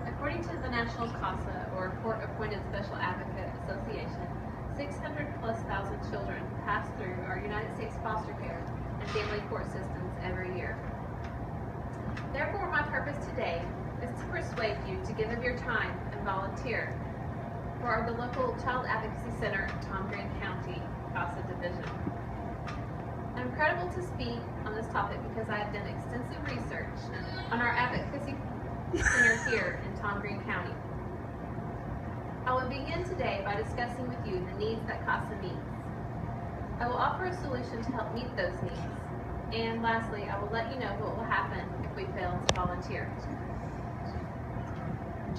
According to the National CASA, or Court-Appointed Special Advocate Association, 600,000+ children pass through our United States foster care and family court systems every year. Therefore, my purpose today is to persuade you to give of your time and volunteer for the local Child Advocacy Center in Tom Green County, CASA Division. I'm credible to speak on this topic because I have done extensive research on our advocacy center here in Tom Green County. I will begin today by discussing with you the needs that CASA meets. I will offer a solution to help meet those needs. And lastly, I will let you know what will happen if we fail to volunteer.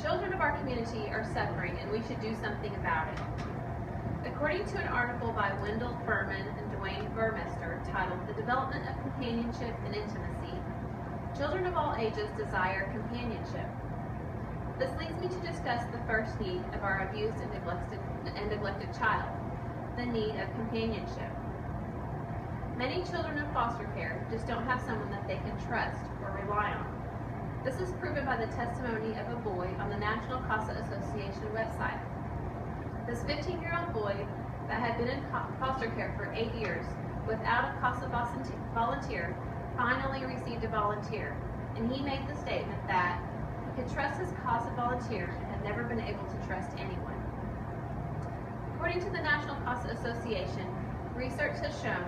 Children of our community are suffering and we should do something about it. According to an article by Wendell Furman and Dwayne Burmester titled "The Development of Companionship and Intimacy," children of all ages desire companionship. This leads me to discuss the first need of our abused and neglected child, the need of companionship. Many children in foster care just don't have someone that they can trust or rely on. This is proven by the testimony of a boy on the National CASA Association website. This 15-year-old boy that had been in foster care for 8 years without a CASA volunteer finally received a volunteer, and he made the statement that he could trust his CASA volunteer and had never been able to trust anyone. According to the National CASA Association, research has shown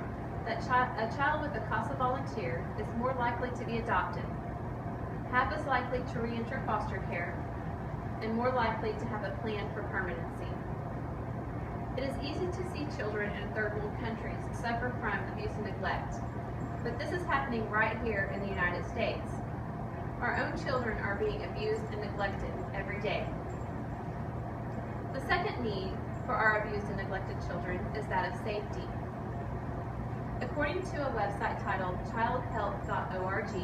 that a child with a CASA volunteer is more likely to be adopted, half as likely to re-enter foster care, and more likely to have a plan for permanency. It is easy to see children in third world countries suffer from abuse and neglect, but this is happening right here in the United States. Our own children are being abused and neglected every day. The second need for our abused and neglected children is that of safety. According to a website titled childhelp.org,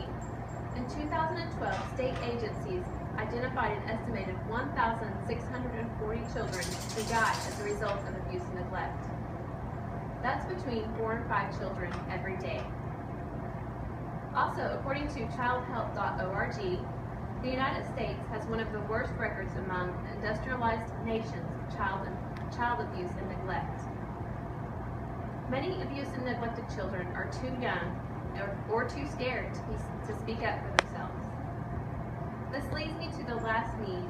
in 2012, state agencies identified an estimated 1,640 children who died as a result of abuse and neglect. That's between 4 and 5 children every day. Also, according to childhelp.org, the United States has one of the worst records among industrialized nations of child abuse and neglect. Many abused and neglected children are too young or too scared to speak up for themselves. This leads me to the last need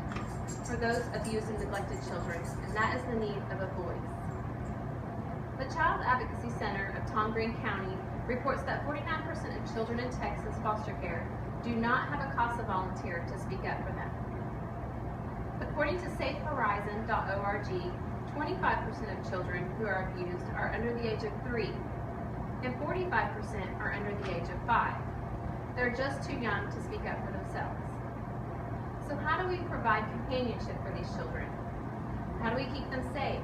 for those abused and neglected children, and that is the need of a voice. The Child Advocacy Center of Tom Green County reports that 49% of children in Texas foster care do not have a CASA volunteer to speak up for them. According to safehorizon.org, 25% of children who are abused are under the age of 3, and 45% are under the age of 5. They're just too young to speak up for themselves. So how do we provide companionship for these children? How do we keep them safe?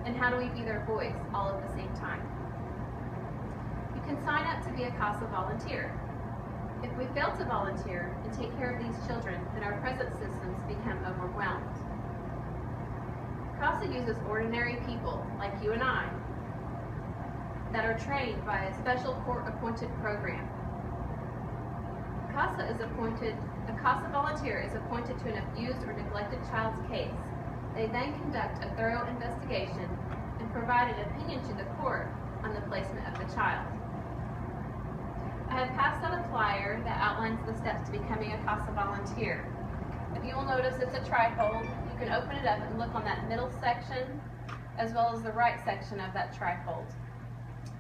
And how do we be their voice all at the same time? You can sign up to be a CASA volunteer. If we fail to volunteer and take care of these children, then our present systems become overwhelmed. CASA uses ordinary people like you and I that are trained by a special court-appointed program. A CASA volunteer is appointed to an abused or neglected child's case. They then conduct a thorough investigation and provide an opinion to the court on the placement of the child. I have passed out a flyer that outlines the steps to becoming a CASA volunteer. If you will notice, it's a trifold. You can open it up and look on that middle section as well as the right section of that trifold.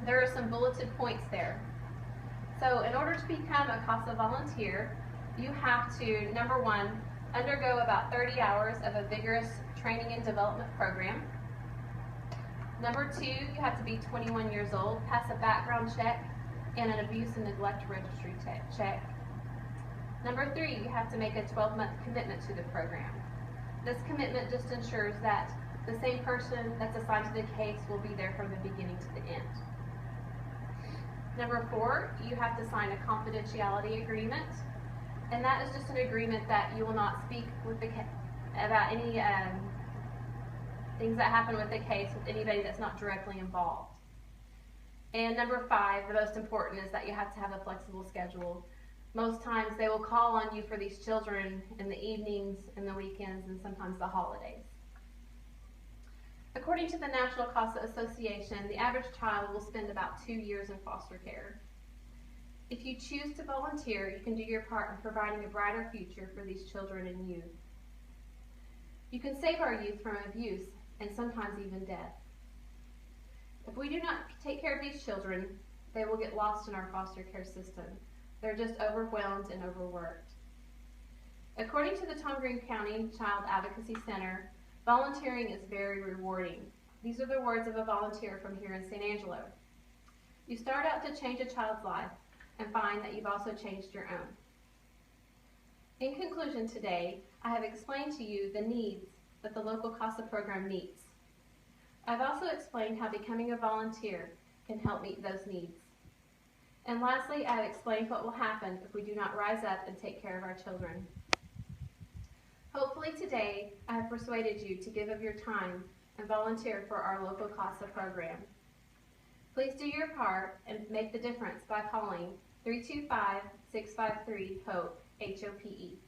There are some bulleted points there. So in order to become a CASA volunteer, you have to, number one, undergo about 30 hours of a vigorous training and development program. Number two, you have to be 21 years old, pass a background check and an abuse and neglect registry check. Number three, you have to make a 12-month commitment to the program. This commitment just ensures that the same person that's assigned to the case will be there from the beginning to the end. Number 4, you have to sign a confidentiality agreement, and that is just an agreement that you will not speak with about any things that happen with the case with anybody that's not directly involved. And number 5, the most important, is that you have to have a flexible schedule. Most times they will call on you for these children in the evenings, in the weekends, and sometimes the holidays. According to the National CASA Association, the average child will spend about 2 years in foster care. If you choose to volunteer, you can do your part in providing a brighter future for these children and youth. You can save our youth from abuse and sometimes even death. If we do not take care of these children, they will get lost in our foster care system. They're just overwhelmed and overworked. According to the Tom Green County Child Advocacy Center, volunteering is very rewarding. These are the words of a volunteer from here in San Angelo. You start out to change a child's life and find that you've also changed your own. In conclusion today, I have explained to you the needs that the local CASA program meets. I've also explained how becoming a volunteer can help meet those needs. And lastly, I have explained what will happen if we do not rise up and take care of our children. Hopefully today, I have persuaded you to give of your time and volunteer for our local CASA program. Please do your part and make the difference by calling 325-653-HOPE, HOPE.